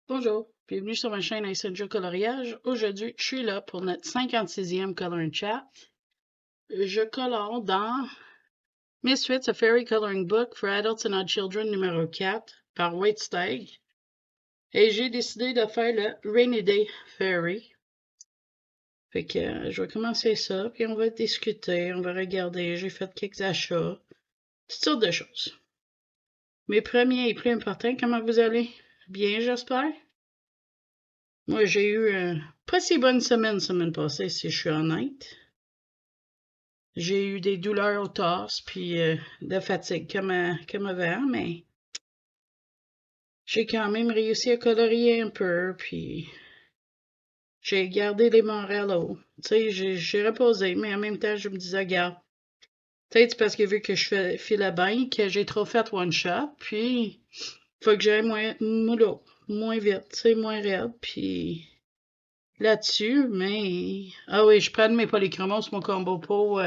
Bonjour, bienvenue sur ma chaîne Messenger Coloriage. Aujourd'hui, je suis là pour notre 56e Color Chat. Je colore dans Misfits, a Fairy Coloring Book for Adults and Odd Children numéro 4 par White Stag. Et j'ai décidé de faire le Rainy Day Fairy. Fait que je vais commencer ça, puis on va discuter, on va regarder. J'ai fait quelques achats, toutes sortes de choses. Mes premiers et plus importants, comment vous allez? Bien, j'espère? Moi, j'ai eu pas si bonne semaine passée, si je suis honnête. J'ai eu des douleurs au torse, puis de fatigue comme avant, mais j'ai quand même réussi à colorier un peu, puis j'ai gardé les Morello. Tu sais, j'ai reposé, mais en même temps, je me disais, regarde, peut-être parce que vu que je file bien, que j'ai trop fait one shot, puis faut que j'aille moins mollo, moins vite, tu sais, moins raide, puis là-dessus, mais... Ah oui, je prends mes polychromos, mon combo pot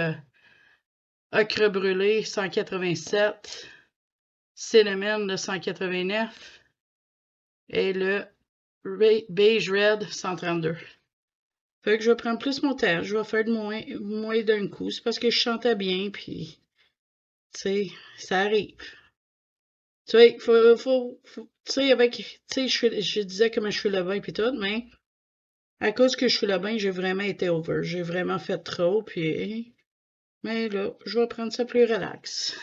ocre brûlé 187, cinnamon de 189 et le beige red 132. Fait que je vais prendre plus mon temps, je vais faire de moins d'un coup. C'est parce que je chantais bien, puis, tu sais, ça arrive. Tu sais, tu sais, tu sais, je disais comment je suis le bain puis tout, mais à cause que je suis le bain, j'ai vraiment été over. J'ai vraiment fait trop, puis, mais là, je vais prendre ça plus relax.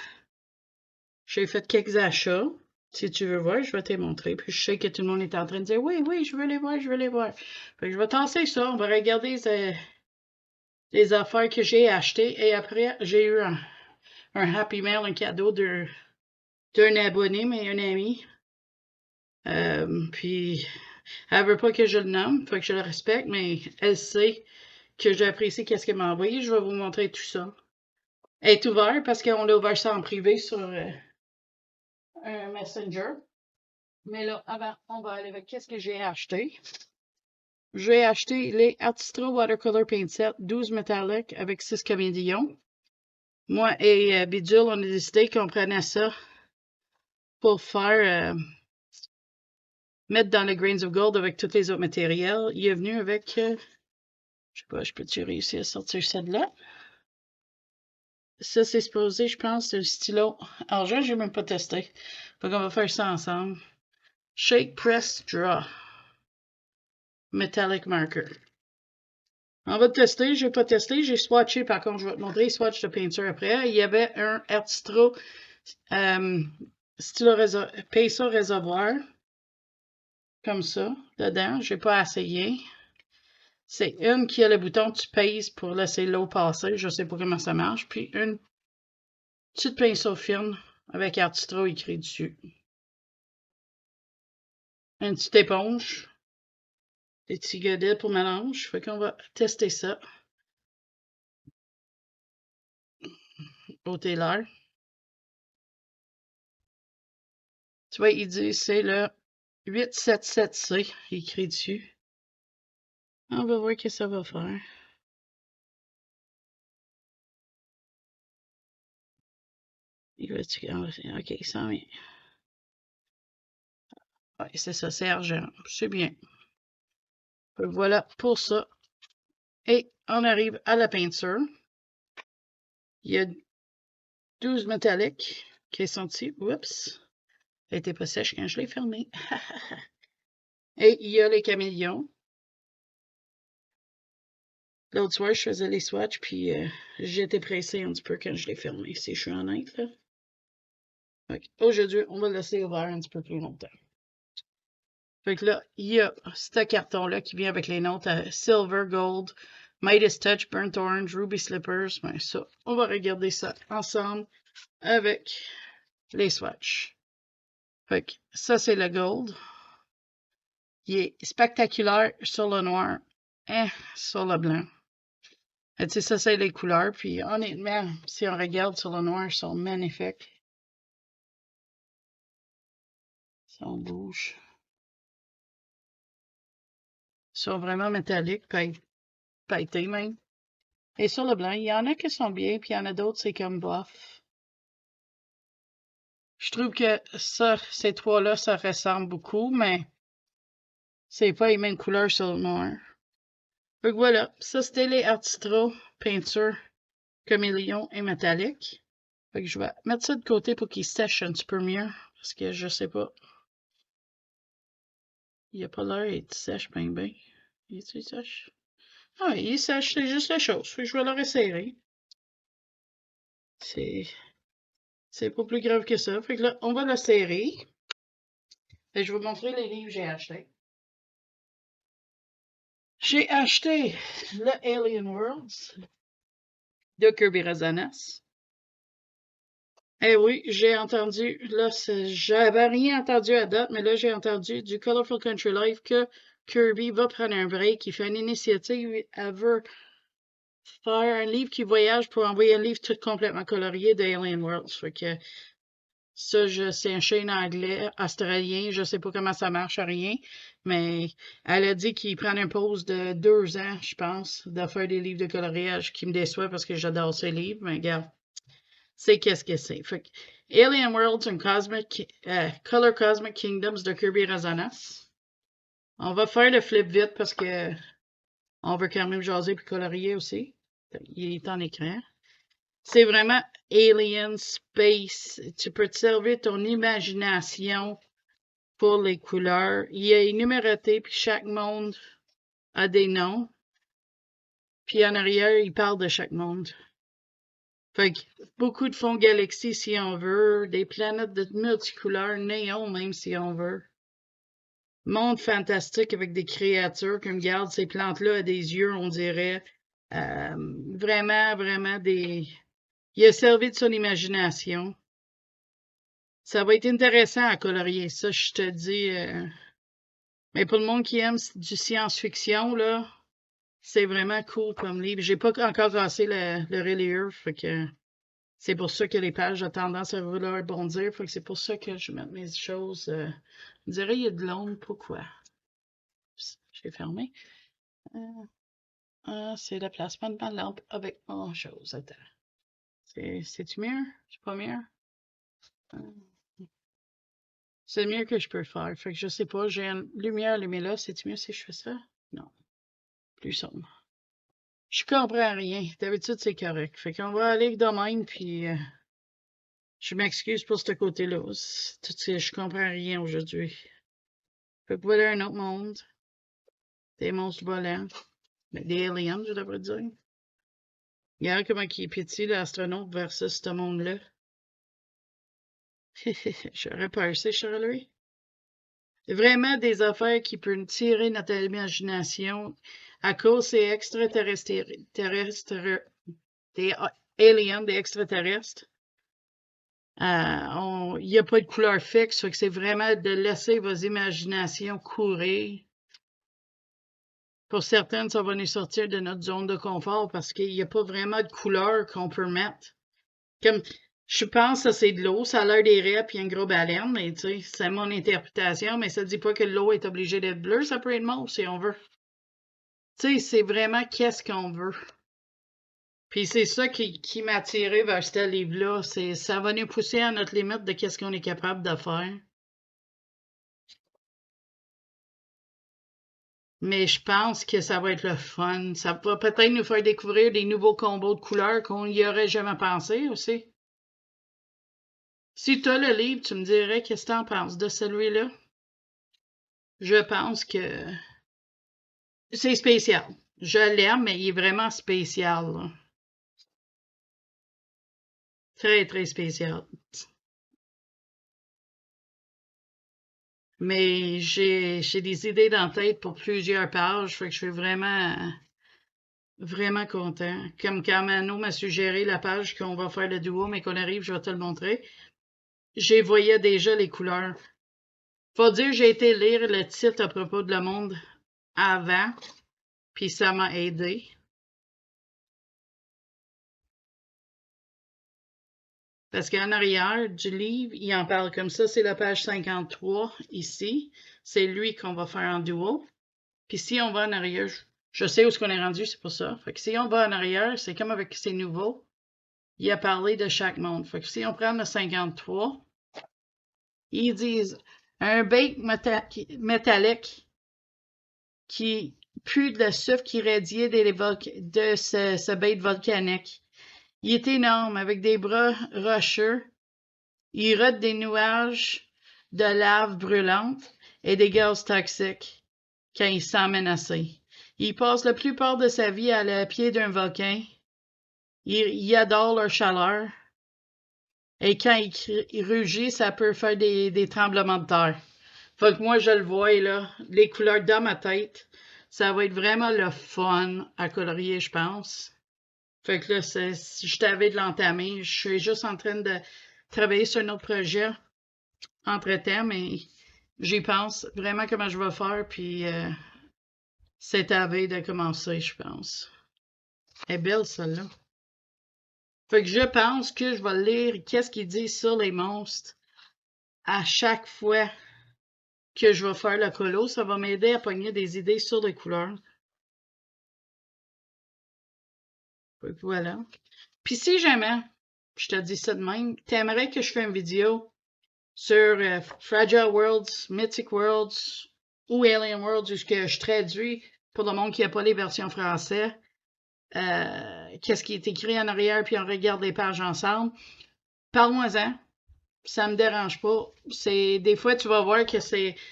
J'ai fait quelques achats. Si tu veux voir, je vais te les montrer. Puis je sais que tout le monde est en train de dire oui, oui, je veux les voir, je veux les voir. Fait que je vais tasser ça. On va regarder les affaires que j'ai achetées. Et après, j'ai eu un Happy Mail, un cadeau d'un abonné, mais un ami. Puis elle veut pas que je le nomme, fait que je le respecte, mais elle sait que j'apprécie qu'est-ce qu'elle m'a envoyé. Je vais vous montrer tout ça. Elle est ouverte parce qu'on a ouvert ça en privé sur un Messenger. Mais là, avant, on va aller avec qu'est-ce que j'ai acheté. J'ai acheté les Artistro Watercolor Paint Set 12 métalliques avec 6 comédillons. Moi et Bidule, on a décidé qu'on prenait ça pour faire mettre dans le Grains of Gold avec tous les autres matériels. Il est venu avec, je sais pas, je peux-tu réussir à sortir ça de là? Ça, c'est supposé, je pense, c'est le stylo argent, je n'ai même pas testé. Fait qu'on va faire ça ensemble. Shake, Press, Draw. Metallic Marker. On va tester, j'ai pas testé, j'ai swatché, par contre, je vais te montrer les swatchs de peinture après. Il y avait un Artistro stylo pinceau réservoir, comme ça, dedans. J'ai pas essayé. C'est une qui a le bouton, tu pèses pour laisser l'eau passer, je sais pas comment ça marche. Puis une petite pinceau fine avec Artistro écrit dessus. Une petite éponge. Des petits godets pour mélange. Fait qu'on va tester ça au tailor. Tu vois, il dit c'est le 877C écrit dessus. On va voir ce que ça va faire. Il va-tu... Ok, ça vient. Ouais, c'est ça, c'est argent. C'est bien. Voilà pour ça. Et on arrive à la peinture. Il y a 12 métalliques qui sont ici. Oups. Elle n'était pas sèche quand je l'ai fermée. Et il y a les caméléons. L'autre soir, je faisais les swatchs, puis j'étais pressée un petit peu quand je l'ai fermé, si je suis honnête. Là. Aujourd'hui, on va le laisser ouvert un petit peu plus longtemps. Fait que là, il y a ce carton-là qui vient avec les notes à Silver, Gold, Midas Touch, Burnt Orange, Ruby Slippers. Ben ça, on va regarder ça ensemble avec les swatchs. Fait que ça, c'est le Gold. Il est spectaculaire sur le noir et sur le blanc. Tu sais, ça, c'est les couleurs. Puis honnêtement, si on regarde sur le noir, ils sont magnifiques. Si on bouge. Ils sont vraiment métalliques, pailletés même. Et sur le blanc, il y en a qui sont bien, puis il y en a d'autres, c'est comme bof. Je trouve que ça, ces trois-là, ça ressemble beaucoup, mais C'est pas les mêmes couleurs sur le noir. Fait que voilà, ça c'était les Artistro peinture caméléon et métallique. Fait que je vais mettre ça de côté pour qu'il sèche un petit peu mieux. Parce que je sais pas. Il a pas l'air d'être sèche ben ben. Il sèche? Ah, il est sèche, c'est juste la chose. Fait que je vais le resserrer. C'est pas plus grave que ça. Fait que là, on va le serrer. Et je vais vous montrer les livres que j'ai achetés. J'ai acheté le Alien Worlds de Kirby Razanas. Eh oui, j'ai entendu, là, j'avais rien entendu à date, mais là, j'ai entendu du Colorful Country Life que Kirby va prendre un break, il fait une initiative, elle veut faire un livre qui voyage pour envoyer un livre tout complètement colorié de Alien Worlds. Fait que ça, c'est un chaîne anglais, australien, je sais pas comment ça marche, rien, mais elle a dit qu'il prend une pause de 2 ans, je pense, de faire des livres de coloriage qui me déçoit parce que j'adore ces livres, mais regarde. C'est qu'est-ce que c'est. Fait que Alien Worlds and Color Cosmic Kingdoms de Kirby Razanas. On va faire le flip vite parce que on veut quand même jaser puis colorier aussi. Il est en écran. C'est vraiment Alien Space. Tu peux te servir ton imagination pour les couleurs. Il est numéroté puis chaque monde a des noms. Puis en arrière, il parle de chaque monde. Fait que beaucoup de fonds galaxies si on veut, des planètes de multicouleurs, néons même si on veut. Monde fantastique avec des créatures comme regarde ces plantes-là à des yeux, on dirait. Vraiment, vraiment des. Il a servi de son imagination. Ça va être intéressant à colorier ça, je te dis. Mais pour le monde qui aime du science-fiction, là, c'est vraiment cool comme livre. J'ai pas encore cassé le reliure, fait que. C'est pour ça que les pages ont tendance à vouloir bondir. Fait que c'est pour ça que je mets mes choses. Je dirais il y a de l'ombre. Pourquoi? J'ai fermé. C'est le placement de ma lampe avec mon chose. Attends. C'est-tu mieux? C'est pas mieux? C'est le mieux que je peux faire. Fait que je sais pas. J'ai une lumière allumée là. C'est-tu mieux si je fais ça? Non. Plus sombre. Je comprends rien. D'habitude, c'est correct. Fait qu'on va aller de même, puis je m'excuse pour ce côté-là. Je comprends rien aujourd'hui. Fait que voilà un autre monde. Des monstres volants. Mais des aliens, je devrais dire. Regarde comment il est petit, l'astronaute, versus ce monde-là. J'aurais peur, c'est Charlie. Vraiment des affaires qui peuvent tirer notre imagination à cause c'est extraterrestres, des aliens, des extraterrestres. Il n'y a pas de couleur fixe, fait que c'est vraiment de laisser vos imaginations courir. Pour certaines, ça va nous sortir de notre zone de confort parce qu'il n'y a pas vraiment de couleur qu'on peut mettre. Comme, je pense que c'est de l'eau, ça a l'air des raies puis un gros baleine, mais tu sais, c'est mon interprétation, mais ça ne dit pas que l'eau est obligée d'être bleue, ça peut être mauve si on veut. Tu sais, c'est vraiment qu'est-ce qu'on veut. Puis c'est ça qui m'a attiré vers ce livre-là, ça va nous pousser à notre limite de qu'est-ce qu'on est capable de faire. Mais je pense que ça va être le fun. Ça va peut-être nous faire découvrir des nouveaux combos de couleurs qu'on n'y aurait jamais pensé aussi. Si tu as le livre, tu me dirais qu'est-ce que tu en penses de celui-là? Je pense que c'est spécial. Je l'aime, mais il est vraiment spécial, là. Très, très spécial. Mais j'ai des idées dans la tête pour plusieurs pages, fait que je suis vraiment content. Comme quand Mano m'a suggéré la page qu'on va faire le duo, mais qu'on arrive, je vais te le montrer. J'ai voyais déjà les couleurs. Faut dire, j'ai été lire le titre à propos de Le Monde avant, puis ça m'a aidé. Parce qu'en arrière du livre, il en parle comme ça. C'est la page 53 ici. C'est lui qu'on va faire en duo. Puis si on va en arrière, je sais où est-ce qu'on est rendu, c'est pour ça. Fait que si on va en arrière, c'est comme avec ces nouveaux. Il a parlé de chaque monde. Fait que si on prend le 53, ils disent un bec métallique qui pue de la soufre qui radiait de ce bête volcanique. Il est énorme, avec des bras rocheux. Il rote des nuages de lave brûlante et des gaz toxiques quand il se sent menacé. Il passe la plupart de sa vie à la pied d'un volcan. Il adore leur chaleur. Et quand il rugit, ça peut faire des tremblements de terre. Fait que moi, je le vois, là, les couleurs dans ma tête. Ça va être vraiment le fun à colorier, je pense. Fait que là, je t'avais de l'entamer. Je suis juste en train de travailler sur un autre projet entre-temps, mais j'y pense vraiment comment je vais faire, puis c'est à veille de commencer, je pense. Elle est belle, celle-là. Fait que je pense que je vais lire qu'est-ce qu'il dit sur les monstres à chaque fois que je vais faire le colo. Ça va m'aider à pogner des idées sur les couleurs. Fait que voilà. Puis si jamais, je te dis ça de même, t'aimerais que je fasse une vidéo sur Fragile Worlds, Mythic Worlds ou Alien Worlds, où je traduis pour le monde qui n'a pas les versions françaises, qu'est-ce qui est écrit en arrière, puis on regarde les pages ensemble. Parle-moi-en. Ça me dérange pas. Des fois, tu vas voir que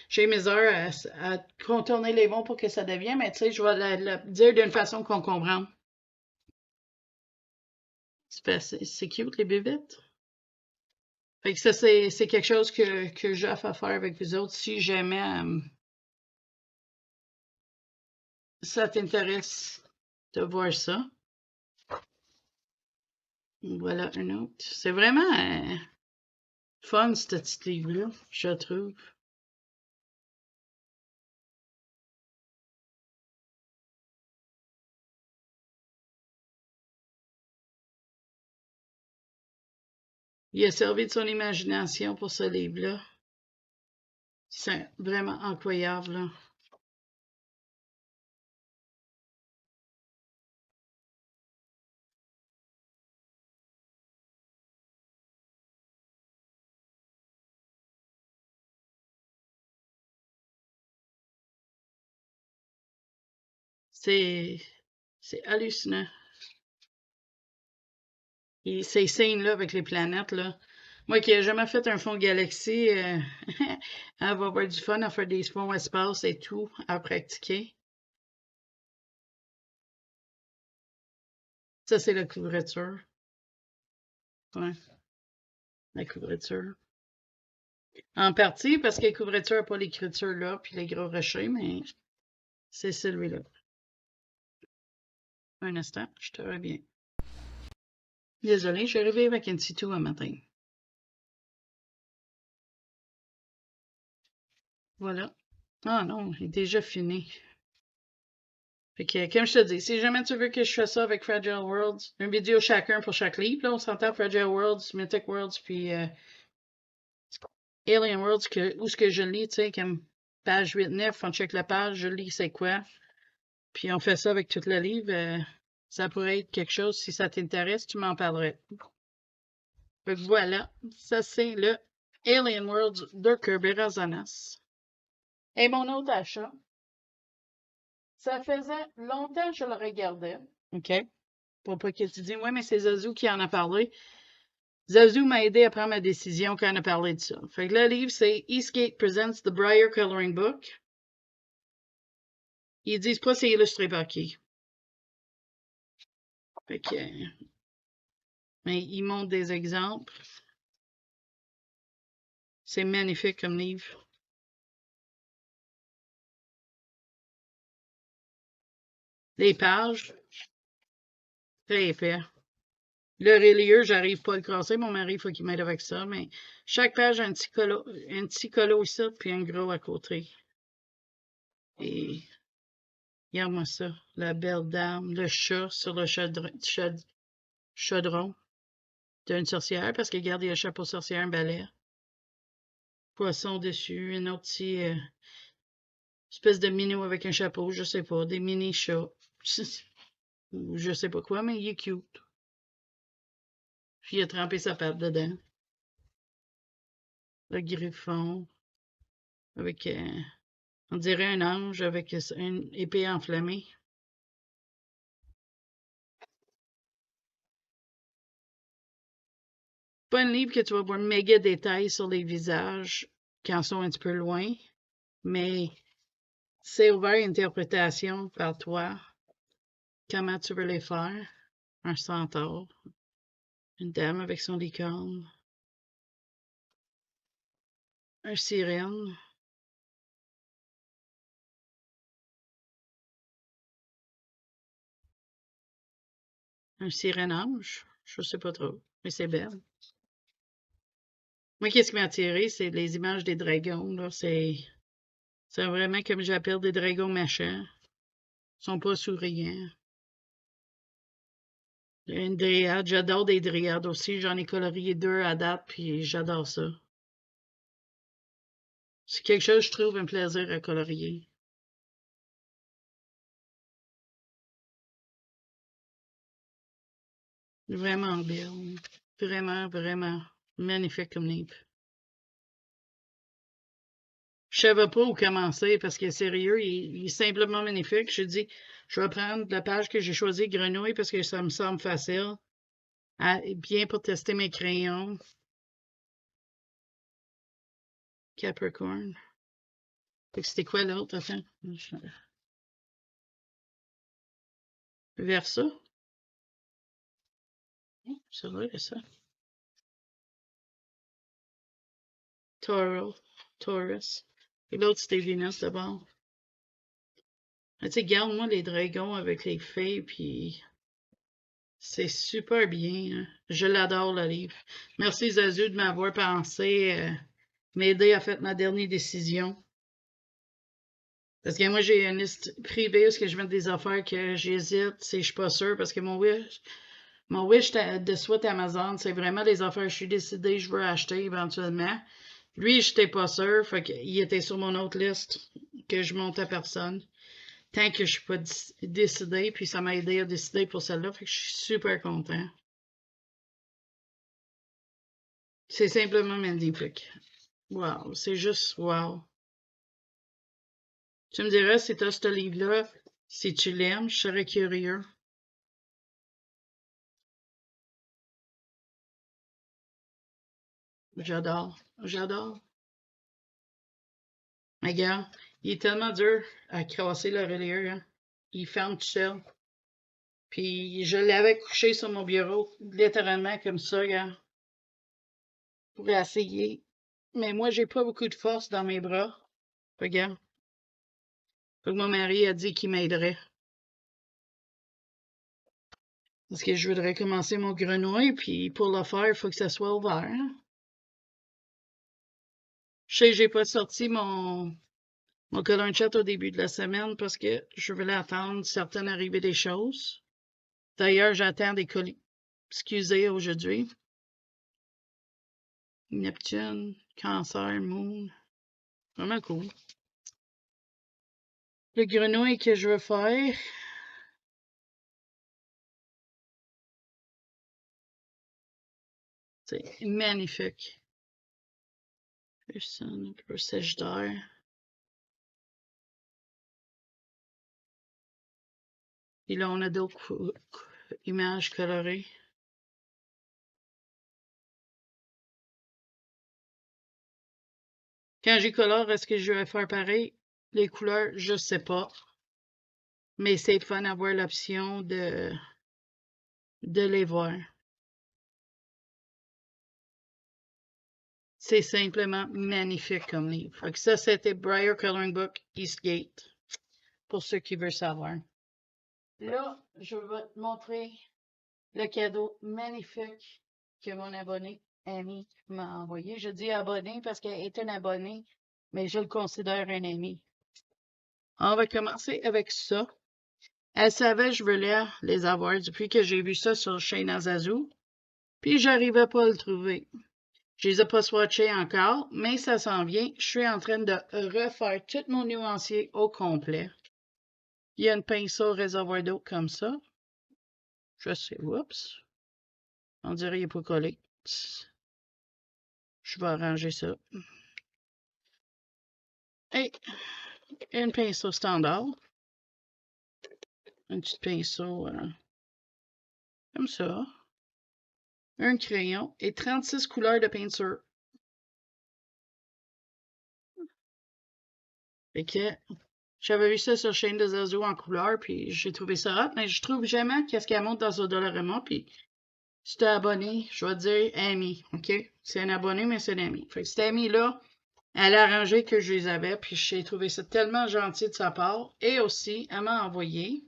j'ai mes heures à contourner les mots pour que ça devienne, mais tu sais, je vais le dire d'une façon qu'on comprend. C'est cute, les bébites. Fait que ça, c'est quelque chose que j'ai à faire avec vous autres. Si jamais ça t'intéresse de voir ça. Voilà un autre. C'est vraiment fun, ce petit livre-là, je trouve. Il a servi de son imagination pour ce livre-là. C'est vraiment incroyable, là. C'est hallucinant. Et ces scènes-là avec les planètes, là. Moi qui n'ai jamais fait un fond de galaxie, elle va avoir du fun à faire des fonds espace et tout, à pratiquer. Ça, c'est la couverture. Ouais, la couverture. En partie, parce que la couverture n'a pas l'écriture là, puis les gros rochers, mais c'est celui-là. Un instant, je te reviens. Désolée, je suis arrivée avec un petit tout un matin. Voilà. Ah non, il est déjà fini. Fait que, comme je te dis, si jamais tu veux que je fasse ça avec Fragile Worlds, une vidéo chacun pour chaque livre, là, on s'entend Fragile Worlds, Mythic Worlds, puis Alien Worlds, où ce que je lis, tu sais, comme page 8-9, on check la page, je lis c'est quoi, puis on fait ça avec tout le livre. Ça pourrait être quelque chose, si ça t'intéresse, tu m'en parlerais. Fait que voilà, ça c'est le Alien Worlds de Kirby Razanas. Et mon autre achat, ça faisait longtemps que je le regardais. OK? Pour pas que tu dises, ouais, mais c'est Zazu qui en a parlé. Zazu m'a aidé à prendre ma décision quand on a parlé de ça. Fait que le livre, c'est Eastgate Presents the Briar Coloring Book. Ils disent pas c'est illustré par qui. Fait que, mais ils montrent des exemples. C'est magnifique comme livre. Les pages, très épais. Le relieur, j'arrive pas à le casser. Mon mari, il faut qu'il m'aide avec ça. Mais chaque page a un petit colo ici, puis un gros à côté. Et regarde-moi ça. La belle dame, le chat sur le chaudron d'une sorcière, parce que regarde, il y a un chapeau sorcière, un balai. Poisson dessus, un autre petit espèce de minou avec un chapeau, je sais pas, des mini chats. Ou je sais pas quoi, mais il est cute. Puis il a trempé sa patte dedans. Le griffon avec On dirait un ange avec une épée enflammée. Pas un livre que tu vas voir méga détails sur les visages quand ils sont un petit peu loin, mais c'est ouvert à interprétation par toi. Comment tu veux les faire? Un centaure, une dame avec son licorne, un sirène, un sirène-ange, je sais pas trop, mais c'est belle. Moi, qu'est-ce qui m'a attiré, c'est les images des dragons, là, c'est vraiment comme j'appelle des dragons méchants. Ils sont pas souriants. Une dryade, j'adore des dryades aussi. J'en ai colorié 2 à date, puis j'adore ça. C'est quelque chose que je trouve un plaisir à colorier. Vraiment belle. Vraiment, vraiment magnifique comme livre. Je savais pas où commencer parce que sérieux, il est simplement magnifique. Je dis, je vais prendre la page que j'ai choisie, Grenouille, parce que ça me semble facile. Bien pour tester mes crayons. Capricorn. Fait que c'était quoi l'autre? Attends. Versa. Ça doit être ça. Taurus. Et l'autre, c'était Vénus d'abord. Tu sais, garde-moi les dragons avec les fées, puis c'est super bien. Hein. Je l'adore, le livre. Merci, Zazu, de m'avoir pensé, m'aider à faire ma dernière décision. Parce que moi, j'ai une liste privée où je mets des affaires que j'hésite, si je suis pas sûre, parce que mon wish de souhait Amazon, c'est vraiment les affaires que je suis décidée, je veux acheter éventuellement. Lui, je n'étais pas sûre, fait qu'il était sur mon autre liste que je monte à personne. Tant que je suis pas décidée, puis ça m'a aidé à décider pour celle-là, fait que je suis super content. C'est simplement magnifique. Wow, c'est juste wow. Tu me diras si tu as ce livre-là, si tu l'aimes, je serais curieux. J'adore, j'adore. Mais regarde, il est tellement dur à casser le reliure. Hein. Il ferme tout seul. Puis je l'avais couché sur mon bureau, littéralement comme ça, regarde, pour essayer. Mais moi, j'ai pas beaucoup de force dans mes bras. Regarde. Fait que mon mari a dit qu'il m'aiderait. Parce que je voudrais commencer mon grenouille, puis pour le faire, il faut que ça soit ouvert. Hein. Je sais que j'ai pas sorti mon colon chat au début de la semaine parce que je voulais attendre certaines arrivées des choses. D'ailleurs, j'attends des colis. Excusez aujourd'hui. Neptune, Cancer, Moon. Vraiment cool. Le grenouille que je veux faire. C'est magnifique. Personne, un peu Sagittaire. Et là, on a d'autres images colorées. Quand j'y colore, est-ce que je vais faire pareil? Les couleurs, je sais pas. Mais c'est fun d'avoir l'option de les voir. C'est simplement magnifique comme livre. Fait que ça, c'était Briar Coloring Book Eastgate, pour ceux qui veulent savoir. Là, je vais te montrer le cadeau magnifique que mon abonné Annie m'a envoyé. Je dis abonné parce qu'elle est une abonnée, mais je le considère un ami. On va commencer avec ça. Elle savait que je voulais les avoir depuis que j'ai vu ça sur Shane Azazu, puis j'arrivais pas à le trouver. Je les ai pas swatchés encore, mais ça s'en vient. Je suis en train de refaire tout mon nuancier au complet. Il y a une pinceau réservoir d'eau comme ça. Je sais, oups. On dirait qu'il n'est pas collé. Je vais arranger ça. Et un pinceau standard. Un petit pinceau comme ça. Un crayon et 36 couleurs de peinture. Fait que j'avais vu ça sur la chaîne de Zazu en couleur, puis j'ai trouvé ça hot, mais je trouve jamais qu'est-ce qu'elle montre dans Dollarama, puis si t'es abonné, je vais te dire ami, OK? C'est un abonné, mais c'est un ami. Fait que cet ami-là, elle a arrangé que je les avais, puis j'ai trouvé ça tellement gentil de sa part. Et aussi, elle m'a envoyé.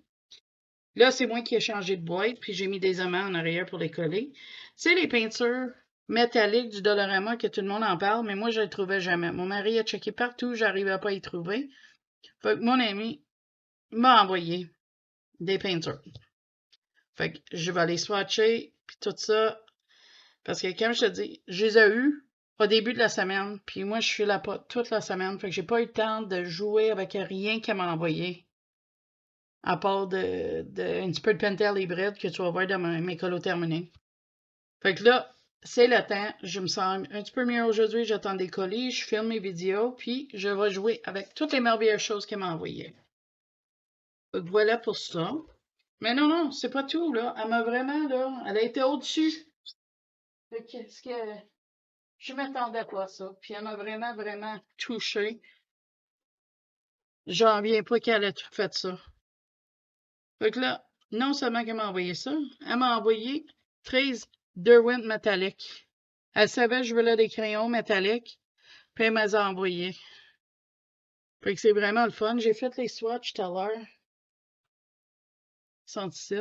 Là, c'est moi qui ai changé de boîte, puis j'ai mis des aimants en arrière pour les coller. Tu sais, les peintures métalliques du Dollarama que tout le monde en parle, mais moi, je les trouvais jamais. Mon mari a checké partout, j'arrivais pas à y trouver. Fait que mon ami m'a envoyé des peintures. Fait que je vais les swatcher, puis tout ça. Parce que, comme je te dis, je les ai eus au début de la semaine, puis moi, je suis là pas toute la semaine. Fait que j'ai pas eu le temps de jouer avec rien qu'elle m'a envoyé. À part un petit peu de Pentel hybride que tu vas voir dans mes colos terminés. Fait que là, c'est le temps. Je me sens un petit peu mieux aujourd'hui. J'attends des colis, je filme mes vidéos, puis je vais jouer avec toutes les merveilleuses choses qu'elle m'a envoyées. Fait que voilà pour ça. Mais non, non, c'est pas tout, là. Elle m'a vraiment, là, elle a été au-dessus de ce que je m'attendais pas à ça. Puis elle m'a vraiment, vraiment touchée. J'en reviens pas qu'elle ait fait ça. Fait que là, non seulement qu'elle m'a envoyé ça, elle m'a envoyé 13 Derwent métalliques. Elle savait que je voulais des crayons métalliques, puis elle m'a envoyé. Fait que c'est vraiment le fun. J'ai fait les swatchs tout à l'heure. Ils sont ici.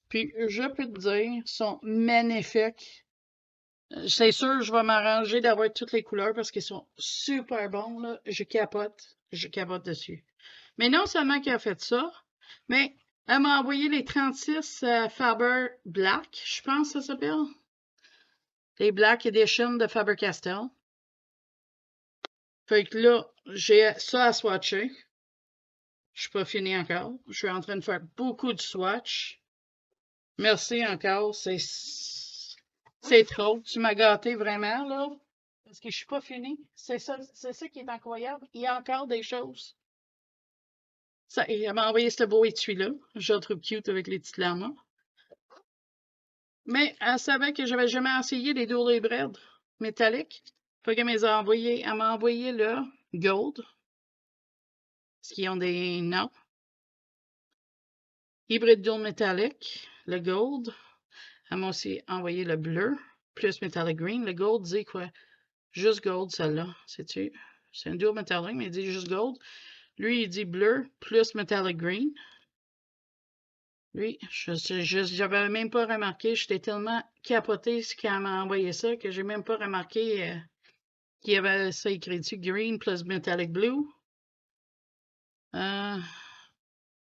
Puis je peux te dire, ils sont magnifiques. C'est sûr, je vais m'arranger d'avoir toutes les couleurs parce qu'ils sont super bons, là. Je capote dessus. Mais non seulement qu'elle a fait ça, mais elle m'a envoyé les 36 Faber Black, je pense que ça s'appelle. Les Black Edition de Faber-Castell. Fait que là, j'ai ça à swatcher. Je suis pas fini encore. Je suis en train de faire beaucoup de swatch. Merci encore. C'est trop. Tu m'as gâté vraiment, là. Parce que je suis pas fini. C'est ça qui est incroyable. Il y a encore des choses. Ça, elle m'a envoyé ce beau étui-là. Je le trouve cute avec les petites lames. Mais elle savait que j'avais jamais essayé les Dooley Bread métalliques. Fait qu'elle elle m'a envoyé le gold. Parce qu'ils ont des noms. Hybride dual métallique, le gold. Elle m'a aussi envoyé le bleu, plus metallic green. Le gold dit quoi? Juste gold, celle-là. Sais-tu? C'est un dual metallic, mais il dit juste gold. Lui, il dit bleu, plus metallic green. Lui, j'avais même pas remarqué. J'étais tellement capotée quand elle m'a envoyé ça que j'ai même pas remarqué qu'il y avait ça écrit dessus. Green plus metallic blue.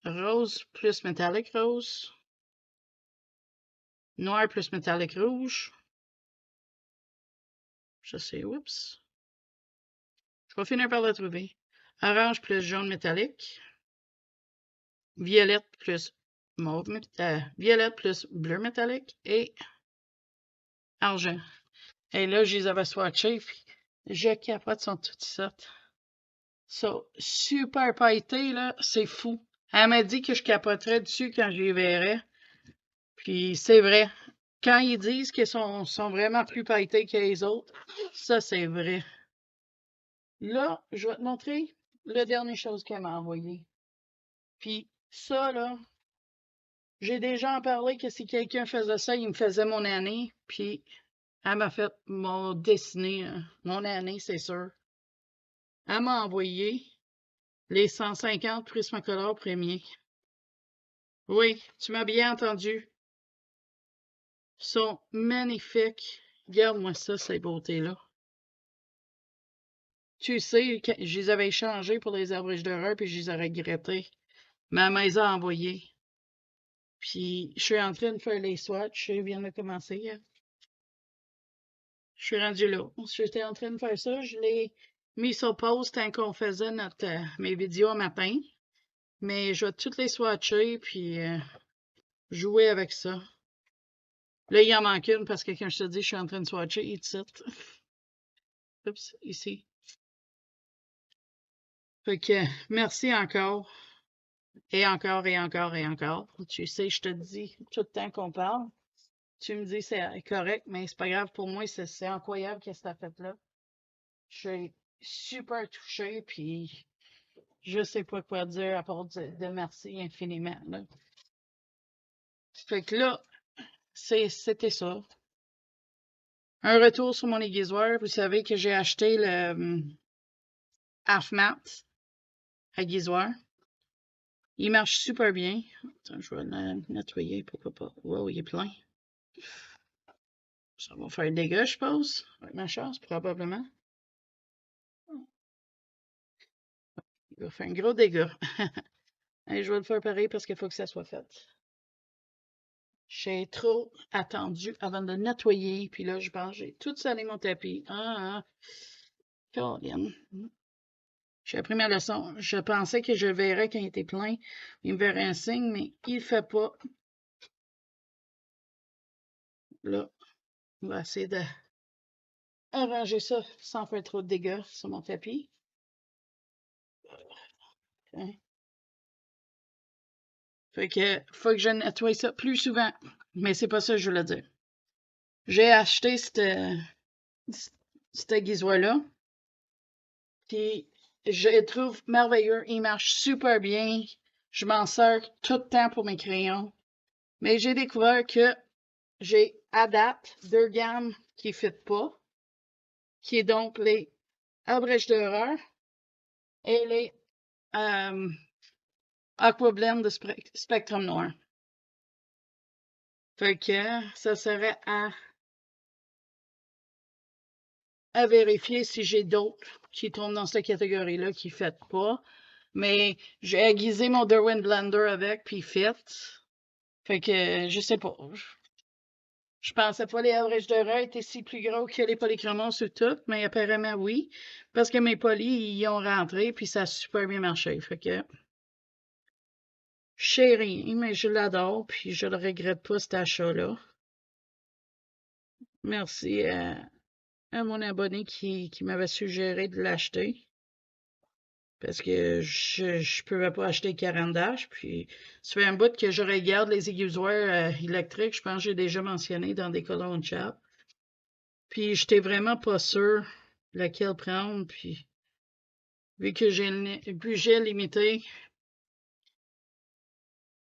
Rose plus metallic rose. Noir plus metallic rouge. Je sais, oups. Je vais finir par le trouver. Orange plus jaune métallique. Violette plus mauve, violette plus bleu métallique. Et argent. Et là, je les avais swatchés, puis je capote, sont toutes sortes. So, super pailleté, là, c'est fou. Elle m'a dit que je capoterais dessus quand je les verrais. Puis c'est vrai. Quand ils disent qu'ils sont vraiment plus pailletés que les autres, ça, c'est vrai. Là, je vais te montrer la dernière chose qu'elle m'a envoyée. Puis ça, là, j'ai déjà en parlé que si quelqu'un faisait ça, il me faisait mon année. Puis elle m'a fait mon dessiné, mon année, c'est sûr. Elle m'a envoyé les 150 Prismacolor premiers. Oui, tu m'as bien entendu. Ils sont magnifiques. Regarde-moi ça, ces beautés-là. Tu sais, je les avais échangés pour les abriges d'horreur, puis je les ai regrettés. Ma maison a envoyé. Puis, je suis en train de faire les swatchs. Je viens de commencer. Je suis rendu là. J'étais en train de faire ça. Je l'ai mis sur pause tant qu'on faisait mes vidéos à matin. Mais je vais toutes les swatcher, puis jouer avec ça. Là, il en manque une parce que quand je te dis, je suis en train de swatcher, ici. Oups, ici. Fait que merci encore. Et encore, et encore, et encore. Tu sais, je te dis tout le temps qu'on parle. Tu me dis c'est correct, mais c'est pas grave pour moi, c'est incroyable qu'est-ce que t'as fait là. Je suis super touchée, puis je sais pas quoi dire à part de merci infiniment, là. Fait que là, c'était ça. Un retour sur mon aiguisoir. Vous savez que j'ai acheté le Half Mat aiguisoir. Il marche super bien. Attends, je vais le nettoyer, pourquoi pas. Wow, il est plein. Ça va faire des dégâts, je pense, avec ma chasse, probablement. Il va faire un gros dégât. Et je vais le faire pareil parce qu'il faut que ça soit fait. J'ai trop attendu avant de nettoyer, puis là, je pense que j'ai tout salé mon tapis. Colin. J'ai appris ma leçon. Je pensais que je verrais quand il était plein. Il me verrait un signe, mais il ne fait pas. Là, on va essayer d'arranger ça sans faire trop de dégâts sur mon tapis. Hein. Fait que faut que je nettoie ça plus souvent. Mais c'est pas ça que je voulais dire. J'ai acheté cette aiguisoire-là. Puis je le trouve merveilleux. Il marche super bien. Je m'en sers tout le temps pour mes crayons. Mais j'ai découvert que j'ai à date 2 gammes qui ne fitent pas. Qui est donc les Abrèche d'horreur et les Aqua Blend de Spectrum Noir. Fait que ça serait à vérifier si j'ai d'autres qui tombent dans cette catégorie-là qui ne fêtent pas. Mais j'ai aiguisé mon Derwent Blender avec, puis il fit. Fait que je sais pas. Je pensais pas les Abrèche d'horreur étaient si plus gros que les polychromos ou tout, mais apparemment oui. Parce que mes polis, ils ont rentré, puis ça a super bien marché. Fait que je sais rien, mais je l'adore, puis je le regrette pas, cet achat-là. Merci à mon abonné qui m'avait suggéré de l'acheter. Parce que je pouvais pas acheter 40 dash. Puis, ça fait un bout que je regarde les aiguisoirs électriques. Je pense que j'ai déjà mentionné dans des colonnes chat. Puis, j'étais vraiment pas sûr laquelle prendre. Puis, vu que j'ai le budget limité,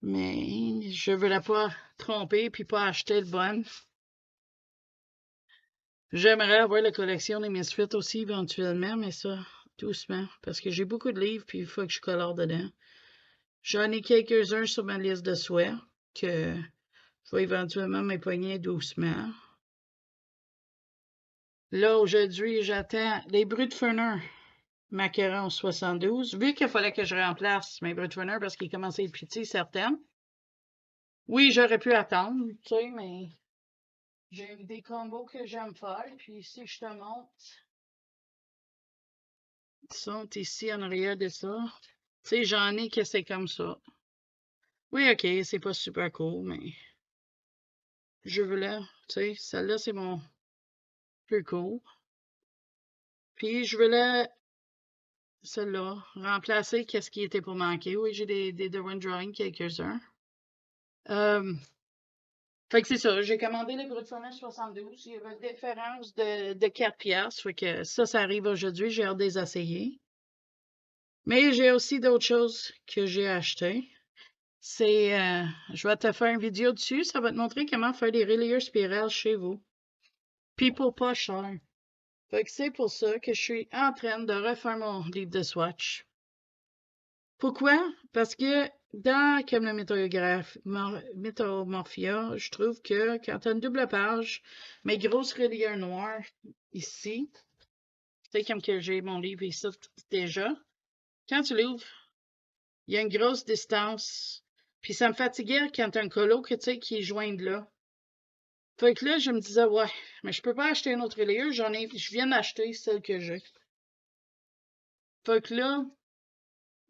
mais je voulais pas tromper puis pas acheter le bon. J'aimerais avoir la collection des Misfits aussi éventuellement, mais ça, doucement. Parce que j'ai beaucoup de livres puis il faut que je colore dedans. J'en ai quelques-uns sur ma liste de souhaits que je vais éventuellement m'époigner doucement. Là, aujourd'hui, j'attends les Brutfunner Macaron 72. Vu qu'il fallait que je remplace mes Brutfunner parce qu'ils commençaient à être petits, certaines. Oui, j'aurais pu attendre, tu sais, mais j'ai des combos que j'aime faire. Puis si je te montre, ils sont ici en arrière de ça. Tu sais, j'en ai que c'est comme ça. Oui, ok, c'est pas super cool, mais je voulais, tu sais, celle-là, c'est mon plus cool. Puis je voulais, celle-là, remplacer qu'est-ce qui était pour manquer. Oui, j'ai des Derwent Drawing, quelques-uns. Fait que c'est ça, j'ai commandé les Brutfunner 72. Il y avait une différence de 4 piastres. Fait que ça arrive aujourd'hui. J'ai hâte de les essayer. Mais j'ai aussi d'autres choses que j'ai achetées. Je vais te faire une vidéo dessus. Ça va te montrer comment faire des relayeurs spirales chez vous. Puis pour pas cher. Fait que c'est pour ça que je suis en train de refaire mon livre de swatch. Pourquoi? Parce que dans comme le Métamorphia, je trouve que quand tu as une double page, mes grosses reliures noires ici, tu sais, comme que j'ai mon livre ici déjà, quand tu l'ouvres, il y a une grosse distance. Puis ça me fatiguait quand tu as un colo que, tu sais, qui est joint de là. Fait que là, je me disais, ouais, mais je peux pas acheter une autre relayeur, je viens d'acheter celle que j'ai. Fait que là,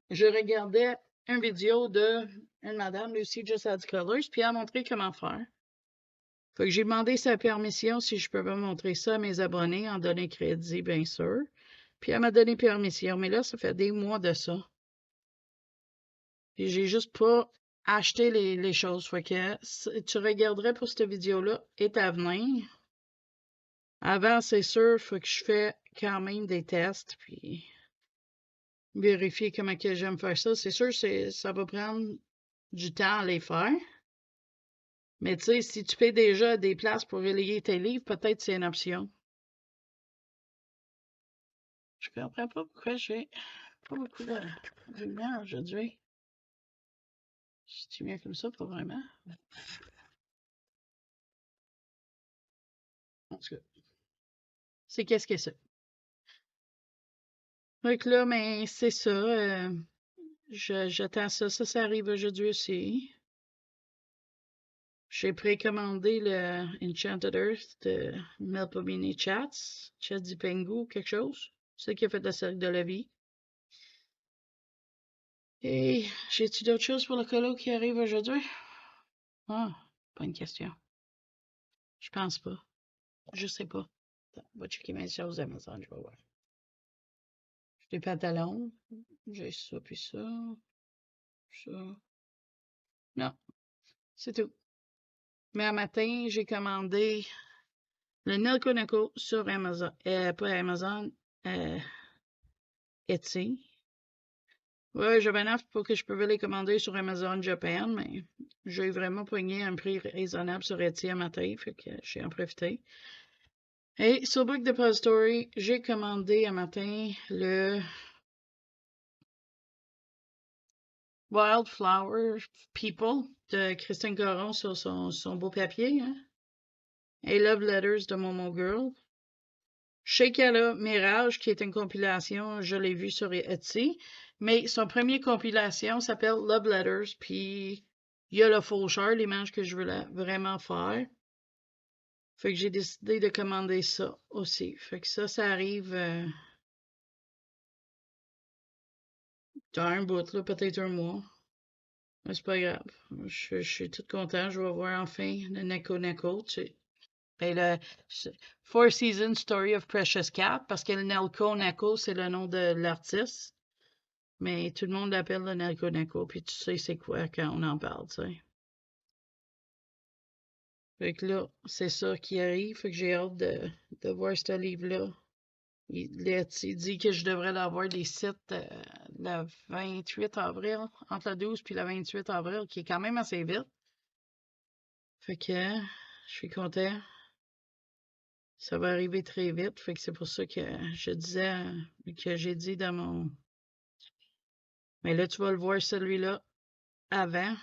je regardais une vidéo d'une madame, Lucy Just Adds Colors, puis elle a montré comment faire. Fait que j'ai demandé sa permission si je peux pas montrer ça à mes abonnés, en donner crédit, bien sûr. Puis elle m'a donné permission. Mais là, ça fait des mois de ça. Puis j'ai juste pas acheté les choses. Fait que tu regarderais pour cette vidéo-là est à venir. Avant, c'est sûr, faut que je fais quand même des tests. Puis vérifier comment que j'aime faire ça. C'est sûr, ça va prendre du temps à les faire. Mais tu sais, si tu payes déjà des places pour relayer tes livres, peut-être c'est une option. Je comprends pas pourquoi j'ai pas beaucoup de lumière aujourd'hui. C'est bien comme ça, pas vraiment. En tout cas, c'est qu'est-ce que c'est. Donc là, mais c'est ça. J'attends ça. Ça arrive aujourd'hui aussi. J'ai précommandé le Enchanted Earth de Melpomene Chats, Chat du Pengu, quelque chose. C'est qui a fait la série de la vie. Et j'ai-tu d'autres choses pour le colo qui arrive aujourd'hui? Ah, pas une question. Je pense pas. Je sais pas. Attends, on va checker mes choses Amazon, je vais voir. J'ai des pantalons. J'ai ça puis ça. Ça. Non, c'est tout. Mais un matin, j'ai commandé le Nelco Neco sur Amazon. Pas Amazon, Etsy. Ouais, j'avais une offre pour que je pouvais les commander sur Amazon Japan, mais j'ai vraiment pogné un prix raisonnable sur Etsy un matin, fait que j'ai en profité. Et sur Book Depository, j'ai commandé un matin le Wildflower People de Christine Caron sur son beau papier, hein? Et Love Letters de Momo Girl. Sheikala Mirage, qui est une compilation, je l'ai vu sur Etsy, mais son premier compilation s'appelle Love Letters, puis il y a le faucheur, l'image que je veux vraiment faire. Fait que j'ai décidé de commander ça aussi. Fait que ça arrive dans un bout, là, peut-être un mois. Mais c'est pas grave. Je suis tout content. Je vais voir enfin le Neko Neko, tu sais. Ben, le Four Seasons Story of Precious Cat, parce que le Nelco Neko, c'est le nom de l'artiste. Mais tout le monde l'appelle le Nelco Neko, puis tu sais c'est quoi quand on en parle, tu sais. Fait que là, c'est ça qui arrive. Fait que j'ai hâte de voir ce livre-là. Il dit que je devrais l'avoir des sites le 28 avril, entre le 12 puis le 28 avril, qui est quand même assez vite. Fait que je suis content. Ça va arriver très vite. Fait que c'est pour ça que je disais, que j'ai dit dans mon... Mais là, tu vas le voir celui-là avant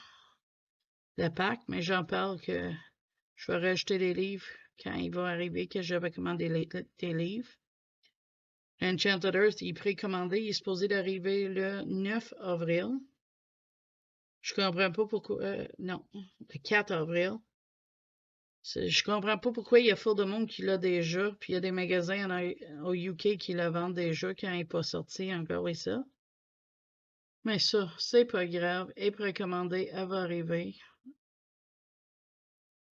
le pack, mais j'en parle que je vais rajouter des livres quand il va arriver, que je vais commander des livres. Enchanted Earth, il est précommandé, il est supposé d'arriver le 9 avril. Je comprends pas pourquoi. Non, le 4 avril. Je comprends pas pourquoi il y a fort de monde qui l'a déjà, puis il y a des magasins au UK qui la vendent déjà quand il n'est pas sorti encore et ça. Mais ça, c'est pas grave. Elle est précommandée, elle va arriver.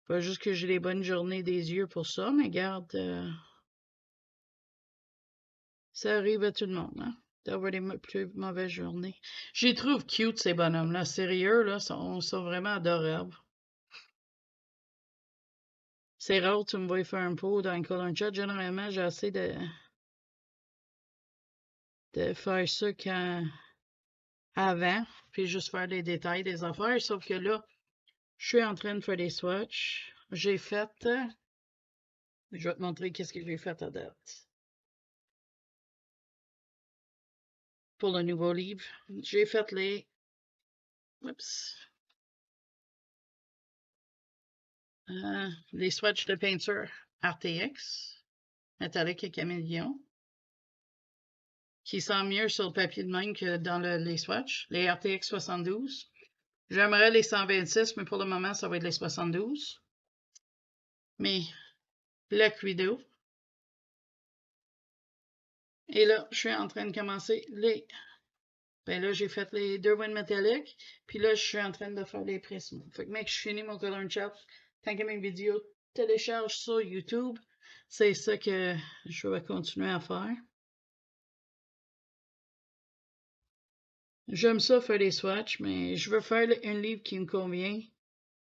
Pas juste que j'ai des bonnes journées des yeux pour ça, mais garde, ça arrive à tout le monde, hein, d'avoir des plus mauvaises journées. Je les trouve cute, ces bonhommes-là. Sérieux, là, sont vraiment adorables. C'est rare que tu me vois faire un pot dans le color chat. Généralement, j'essaie de faire ça avant, puis juste faire des détails des affaires. Sauf que là, je suis en train de faire des swatchs. J'ai fait... je vais te montrer qu'est-ce que j'ai fait à date. Pour le nouveau livre, j'ai fait les... Oups. Les swatchs de peinture RTX, métallique et caméléon, qui sont mieux sur le papier de même que dans les swatchs. Les RTX 72. J'aimerais les 126, mais pour le moment, ça va être les 72. Mais la vidéo. Et là, je suis en train de commencer les... Ben là, j'ai fait les Derwent métalliques. Puis là, je suis en train de faire les prismes. Fait que, mec, je finis mon color chat. Tant que mes vidéos téléchargent sur YouTube, c'est ça que je vais continuer à faire. J'aime ça faire des swatchs, mais je veux faire un livre qui me convient.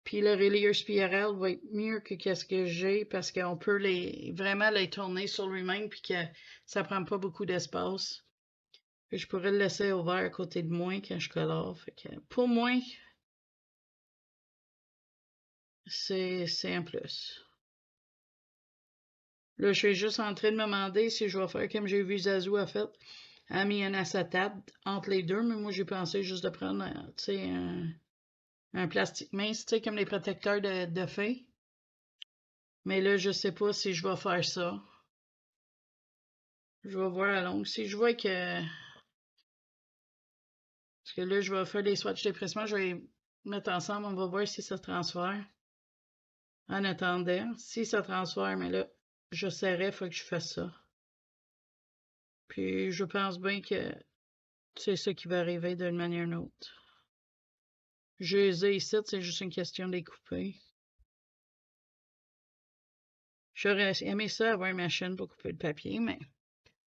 Puis le reliure spiral va être mieux que qu'est-ce que j'ai parce qu'on peut vraiment les tourner sur lui-même puis que ça prend pas beaucoup d'espace. Je pourrais le laisser ouvert à côté de moi quand je colore. Fait que pour moi, c'est un plus. Là, je suis juste en train de me demander si je vais faire comme j'ai vu Zazu a fait. Elle a mis un acetate entre les deux, mais moi j'ai pensé juste de prendre un plastique mince, comme les protecteurs de feuilles. Mais là, je sais pas si je vais faire ça. Je vais voir à longue. Si je vois que. Parce que là, je vais faire des swatchs d'épressement, je vais les mettre ensemble, on va voir si ça transfère. En attendant, si ça transfère, mais là, je saurais, il faut que je fasse ça. Puis je pense bien que c'est ça qui va arriver d'une manière ou d'une autre. Je les ai ici, c'est juste une question de les couper. J'aurais aimé ça avoir une machine pour couper le papier, mais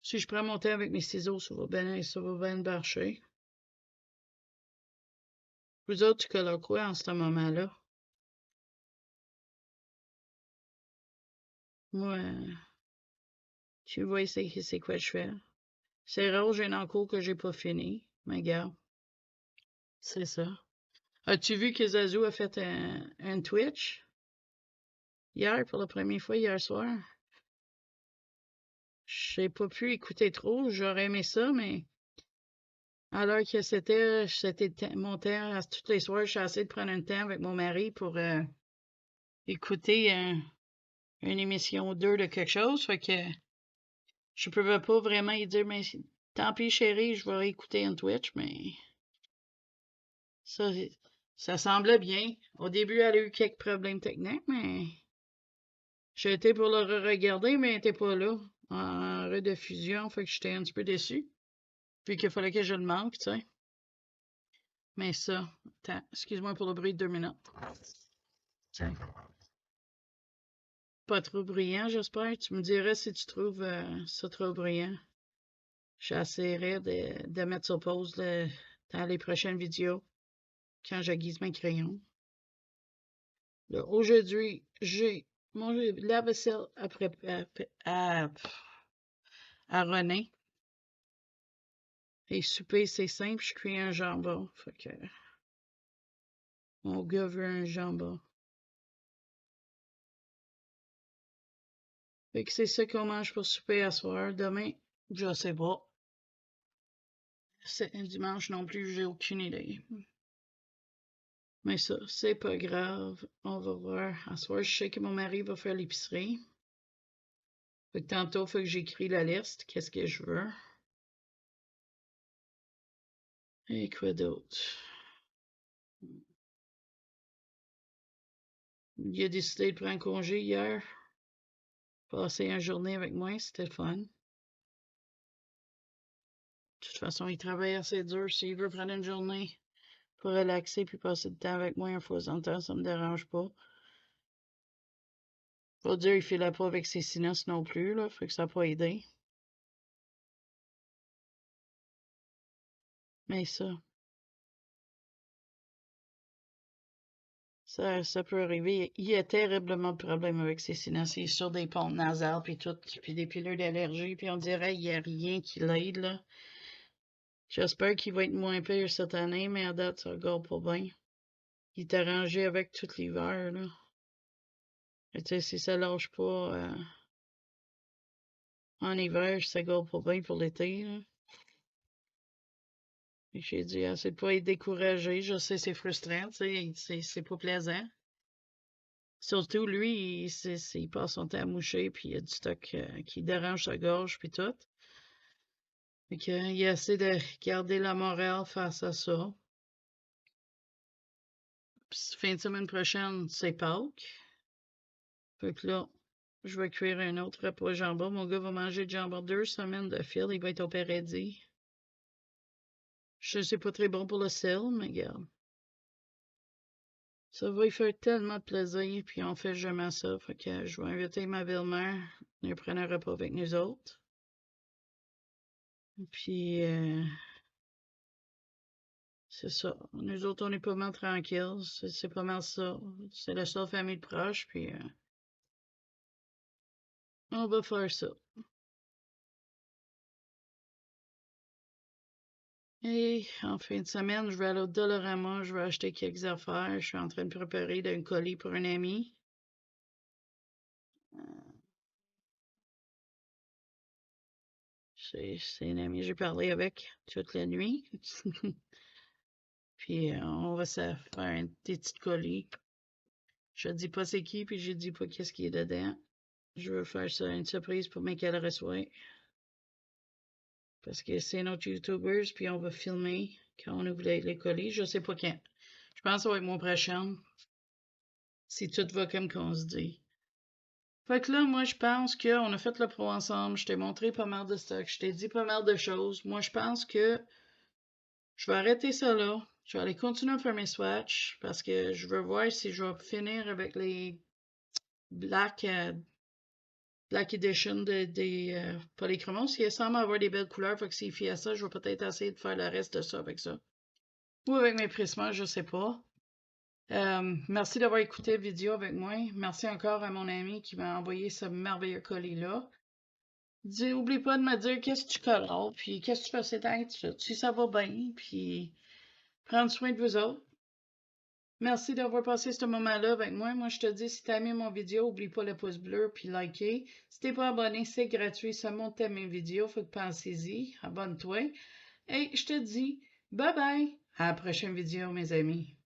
si je prends mon temps avec mes ciseaux, ça va bien marcher. Vous autres, tu colores quoi en ce moment-là? Moi, tu vois, c'est quoi je fais. C'est rare, j'ai une encours que j'ai pas fini. Mais regarde, c'est ça. As-tu vu que Zazu a fait un Twitch hier pour la première fois hier soir? J'ai pas pu écouter trop, j'aurais aimé ça, mais alors que c'était mon temps, tous les soirs, j'ai essayé de prendre un temps avec mon mari pour écouter une émission 2 de quelque chose, fait que je pouvais pas vraiment y dire, mais tant pis chérie, je vais écouter un Twitch, mais ça, ça semblait bien. Au début, elle a eu quelques problèmes techniques, mais j'ai été pour le regarder, mais elle n'était pas là. En rediffusion, fait que j'étais un petit peu déçu. Puis qu'il fallait que je le manque, tu sais. Mais ça, attends, excuse-moi pour le bruit de 2 minutes. Tiens. Pas trop brillant, j'espère. Tu me dirais si tu trouves ça trop brillant. J'essaierai de mettre sur pause dans les prochaines vidéos quand j'aiguise mes crayons. Aujourd'hui, j'ai mangé la vaisselle à René. Et souper, c'est simple, je cuis un jambon. Fait que mon gars veut un jambon. Fait que c'est ça qu'on mange pour souper à soir. Demain, je sais pas. C'est un dimanche non plus, j'ai aucune idée. Mais ça, c'est pas grave. On va voir. À soir, je sais que mon mari va faire l'épicerie. Fait que tantôt, il faut que j'écris la liste. Qu'est-ce que je veux? Et quoi d'autre? Il a décidé de prendre congé hier. Passer une journée avec moi, c'était le fun. De toute façon, il travaille assez dur. S'il veut prendre une journée pour relaxer puis passer du temps avec moi une fois en temps, ça me dérange pas. Faut dire, il filait pas avec ses sinus non plus, là. Fait que ça n'a pas aidé. Mais ça peut arriver. Il a terriblement de problèmes avec ses sinus. Il est sur des pompes nasales puis tout, puis des pilules d'allergie, puis on dirait qu'il n'y a rien qui l'aide, là. J'espère qu'il va être moins pire cette année, mais à date, ça regarde pas bien. Il est arrangé avec tout l'hiver, là. Tu sais, si ça lâche pas en hiver, ça regarde pas bien pour l'été, là. Et j'ai dit, c'est de pas être découragé. Je sais, c'est frustrant, tu sais, c'est pas plaisant. Surtout, lui, il passe son temps à moucher, puis il y a du stock qui dérange sa gorge, puis tout. Fait qu'il essaie de garder la morale face à ça. Puis, fin de semaine prochaine, c'est Pâques. Fait que là, je vais cuire un autre repas jambon. Mon gars va manger du jambon 2 semaines de fil. Il va être au paradis. Je sais, c'est pas très bon pour le sel, mais regarde. Ça va lui faire tellement de plaisir, puis on fait jamais ça. Fait que je vais inviter ma belle-mère à venir prendre un repas avec nous autres. Puis, c'est ça. Nous autres, on est pas mal tranquilles. C'est pas mal ça. C'est la seule famille proche, puis on va faire ça. Et en fin de semaine, je vais aller au Dollarama, je vais acheter quelques affaires. Je suis en train de préparer un colis pour un ami. C'est un ami que j'ai parlé avec toute la nuit. Puis on va se faire des petits colis. Je dis pas c'est qui, puis je dis pas qu'est-ce qui est dedans. Je veux faire ça une surprise pour mes qu'elle reçoit. Parce que c'est notre YouTubers, puis on va filmer quand on ouvre les colis. Je sais pas quand. Je pense que ça va être mon prochain. Si tout va comme qu'on se dit. Fait que là, moi, je pense qu'on a fait le pro ensemble. Je t'ai montré pas mal de stock. Je t'ai dit pas mal de choses. Moi, je pense que je vais arrêter ça là. Je vais aller continuer à faire mes swatchs parce que je veux voir si je vais finir avec les Black, Black Edition des Polychromos. Si elles semblent avoir des belles couleurs, fait que s'il fait à ça, je vais peut-être essayer de faire le reste de ça avec ça. Ou avec mes prismes, je sais pas. Merci d'avoir écouté la vidéo avec moi. Merci encore à mon ami qui m'a envoyé ce merveilleux colis-là. Oublie pas de me dire qu'est-ce que tu colores, puis qu'est-ce que tu fais ces têtes, si ça va bien, puis prendre soin de vous autres. Merci d'avoir passé ce moment-là avec moi. Moi, je te dis, si t'as aimé mon vidéo, oublie pas le pouce bleu, puis liker. Si t'es pas abonné, c'est gratuit, ça monte tes mes vidéos, faut que pensez-y, abonne-toi. Et je te dis, bye bye, à la prochaine vidéo, mes amis.